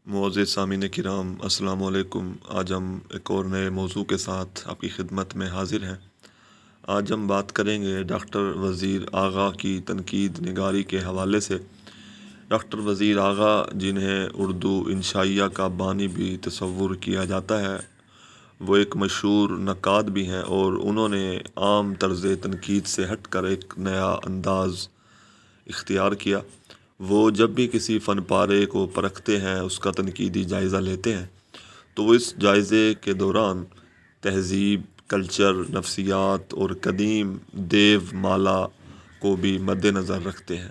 معزز سامعین کرام، السلام علیکم۔ آج ہم ایک اور نئے موضوع کے ساتھ آپ کی خدمت میں حاضر ہیں۔ آج ہم بات کریں گے ڈاکٹر وزیر آغا کی تنقید نگاری کے حوالے سے۔ ڈاکٹر وزیر آغا، جنہیں اردو انشائیہ کا بانی بھی تصور کیا جاتا ہے، وہ ایک مشہور نقاد بھی ہیں اور انہوں نے عام طرز تنقید سے ہٹ کر ایک نیا انداز اختیار کیا۔ وہ جب بھی کسی فن پارے کو پرکھتے ہیں، اس کا تنقیدی جائزہ لیتے ہیں، تو وہ اس جائزے کے دوران تہذیب، کلچر، نفسیات اور قدیم دیو مالا کو بھی مد نظر رکھتے ہیں۔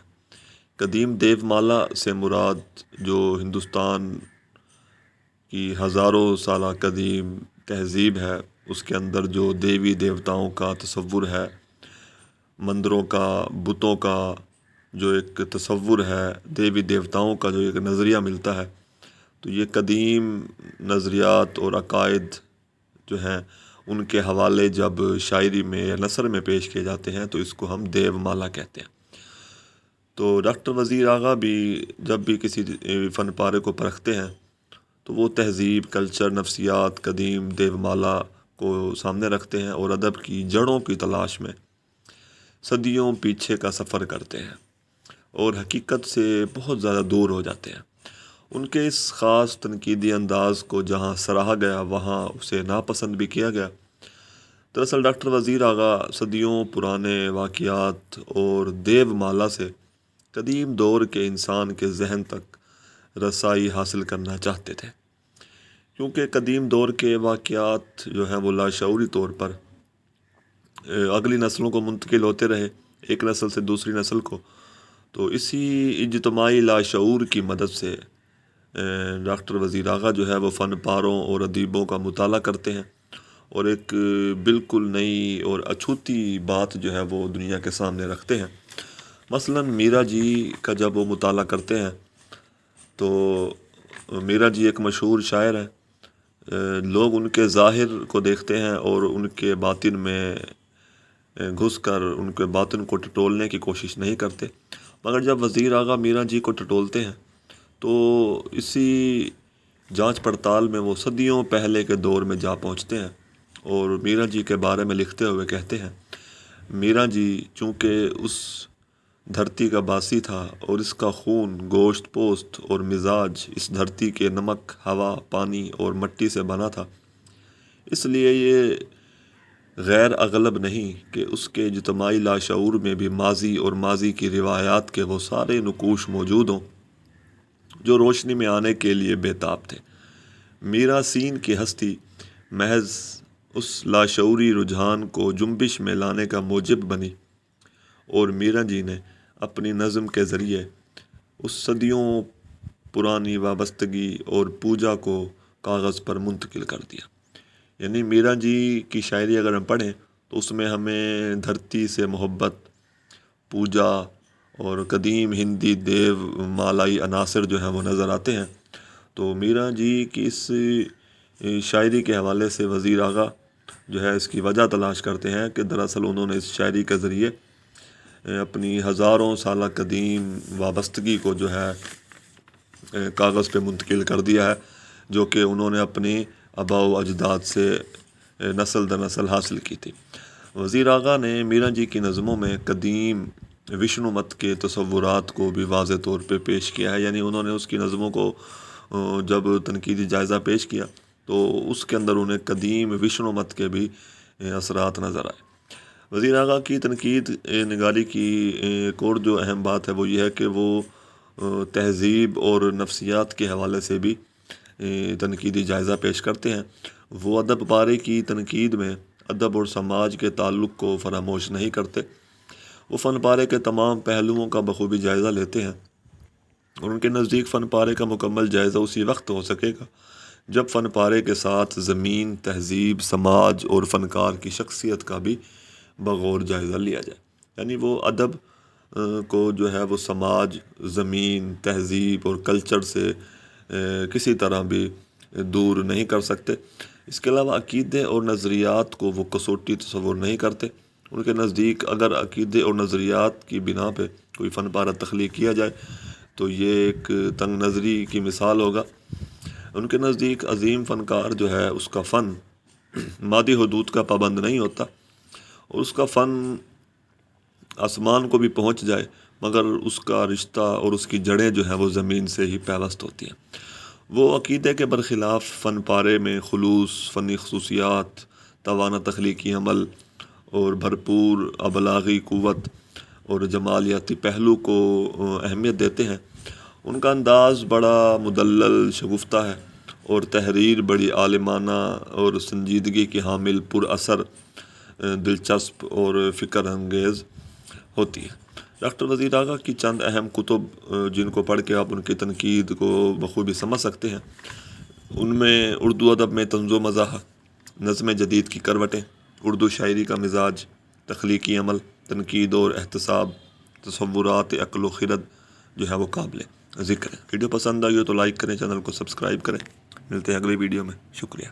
قدیم دیو مالا سے مراد جو ہندوستان کی ہزاروں سالہ قدیم تہذیب ہے، اس کے اندر جو دیوی دیوتاؤں کا تصور ہے، مندروں کا، بتوں کا جو ایک تصور ہے، دیوی دیوتاؤں کا جو ایک نظریہ ملتا ہے، تو یہ قدیم نظریات اور عقائد جو ہیں، ان کے حوالے جب شاعری میں یا نثر میں پیش کیے جاتے ہیں تو اس کو ہم دیو مالا کہتے ہیں۔ تو ڈاکٹر وزیر آغا بھی جب بھی کسی فن پارے کو پرکھتے ہیں تو وہ تہذیب، کلچر، نفسیات، قدیم دیو مالا کو سامنے رکھتے ہیں اور ادب کی جڑوں کی تلاش میں صدیوں پیچھے کا سفر کرتے ہیں اور حقیقت سے بہت زیادہ دور ہو جاتے ہیں۔ ان کے اس خاص تنقیدی انداز کو جہاں سراہا گیا، وہاں اسے ناپسند بھی کیا گیا۔ دراصل ڈاکٹر وزیر آغا صدیوں پرانے واقعات اور دیو مالا سے قدیم دور کے انسان کے ذہن تک رسائی حاصل کرنا چاہتے تھے، کیونکہ قدیم دور کے واقعات جو ہیں وہ لاشعوری طور پر اگلی نسلوں کو منتقل ہوتے رہے، ایک نسل سے دوسری نسل کو۔ تو اسی اجتماعی لاشعور کی مدد سے ڈاکٹر وزیر آغا جو ہے وہ فن پاروں اور ادیبوں کا مطالعہ کرتے ہیں اور ایک بالکل نئی اور اچھوتی بات جو ہے وہ دنیا کے سامنے رکھتے ہیں۔ مثلاً میرا جی کا جب وہ مطالعہ کرتے ہیں تو میرا جی ایک مشہور شاعر ہیں۔ لوگ ان کے ظاہر کو دیکھتے ہیں اور ان کے باطن میں گھس کر ان کے باطن کو ٹٹولنے کی کوشش نہیں کرتے، مگر جب وزیر آغا میرا جی کو ٹٹولتے ہیں تو اسی جانچ پڑتال میں وہ صدیوں پہلے کے دور میں جا پہنچتے ہیں اور میرا جی کے بارے میں لکھتے ہوئے کہتے ہیں، میرا جی چونکہ اس دھرتی کا باسی تھا اور اس کا خون، گوشت پوست اور مزاج اس دھرتی کے نمک، ہوا، پانی اور مٹی سے بنا تھا، اس لیے یہ غیر اغلب نہیں کہ اس کے اجتماعی لاشعور میں بھی ماضی اور ماضی کی روایات کے وہ سارے نقوش موجود ہوں جو روشنی میں آنے کے لیے بےتاب تھے۔ میرا سین کی ہستی محض اس لاشعوری رجحان کو جنبش میں لانے کا موجب بنی اور میرا جی نے اپنی نظم کے ذریعے اس صدیوں پرانی وابستگی اور پوجا کو کاغذ پر منتقل کر دیا۔ یعنی میرا جی کی شاعری اگر ہم پڑھیں تو اس میں ہمیں دھرتی سے محبت، پوجا اور قدیم ہندی دیو مالائی عناصر جو ہیں وہ نظر آتے ہیں۔ تو میرا جی کی اس شاعری کے حوالے سے وزیر آغا جو ہے اس کی وجہ تلاش کرتے ہیں کہ دراصل انہوں نے اس شاعری کے ذریعے اپنی ہزاروں سالہ قدیم وابستگی کو جو ہے کاغذ پہ منتقل کر دیا ہے، جو کہ انہوں نے اپنی آباء و اجداد سے نسل در نسل حاصل کی تھی۔ وزیر آغا نے میرا جی کی نظموں میں قدیم وشنو مت کے تصورات کو بھی واضح طور پہ پیش کیا ہے۔ یعنی انہوں نے اس کی نظموں کو جب تنقیدی جائزہ پیش کیا تو اس کے اندر انہیں قدیم وشنو مت کے بھی اثرات نظر آئے۔ وزیر آغا کی تنقید نگاری کی ایک اور جو اہم بات ہے وہ یہ ہے کہ وہ تہذیب اور نفسیات کے حوالے سے بھی تنقیدی جائزہ پیش کرتے ہیں۔ وہ ادب پارے کی تنقید میں ادب اور سماج کے تعلق کو فراموش نہیں کرتے۔ وہ فن پارے کے تمام پہلوؤں کا بخوبی جائزہ لیتے ہیں اور ان کے نزدیک فن پارے کا مکمل جائزہ اسی وقت ہو سکے گا جب فن پارے کے ساتھ زمین، تہذیب، سماج اور فنکار کی شخصیت کا بھی بغور جائزہ لیا جائے۔ یعنی وہ ادب کو جو ہے وہ سماج، زمین، تہذیب اور کلچر سے کسی طرح بھی دور نہیں کر سکتے۔ اس کے علاوہ عقیدے اور نظریات کو وہ کسوٹی تصور نہیں کرتے۔ ان کے نزدیک اگر عقیدے اور نظریات کی بنا پہ کوئی فن پارہ تخلیق کیا جائے تو یہ ایک تنگ نظری کی مثال ہوگا ان کے نزدیک عظیم فنکار جو ہے اس کا فن مادی حدود کا پابند نہیں ہوتا، اور اس کا فن آسمان کو بھی پہنچ جائے مگر اس کا رشتہ اور اس کی جڑیں جو ہیں وہ زمین سے ہی پیوست ہوتی ہیں۔ وہ عقیدے کے برخلاف فن پارے میں خلوص، فنی خصوصیات، توانا تخلیقی عمل اور بھرپور ابلاغی قوت اور جمالیاتی پہلو کو اہمیت دیتے ہیں۔ ان کا انداز بڑا مدلل شگفتہ ہے اور تحریر بڑی عالمانہ اور سنجیدگی کی حامل، پر اثر، دلچسپ اور فکر انگیز ہوتی ہے۔ ڈاکٹر وزیر آغا کی چند اہم کتب جن کو پڑھ کے آپ ان کی تنقید کو بخوبی سمجھ سکتے ہیں، ان میں اردو ادب میں طنز و مزاح، نظم جدید کی کروٹیں، اردو شاعری کا مزاج، تخلیقی عمل، تنقید اور احتساب، تصورات عقل و خرد جو ہے وہ قابل ذکر ہے۔ ویڈیو پسند آئی ہو تو لائک کریں، چینل کو سبسکرائب کریں۔ ملتے ہیں اگلی ویڈیو میں، شکریہ۔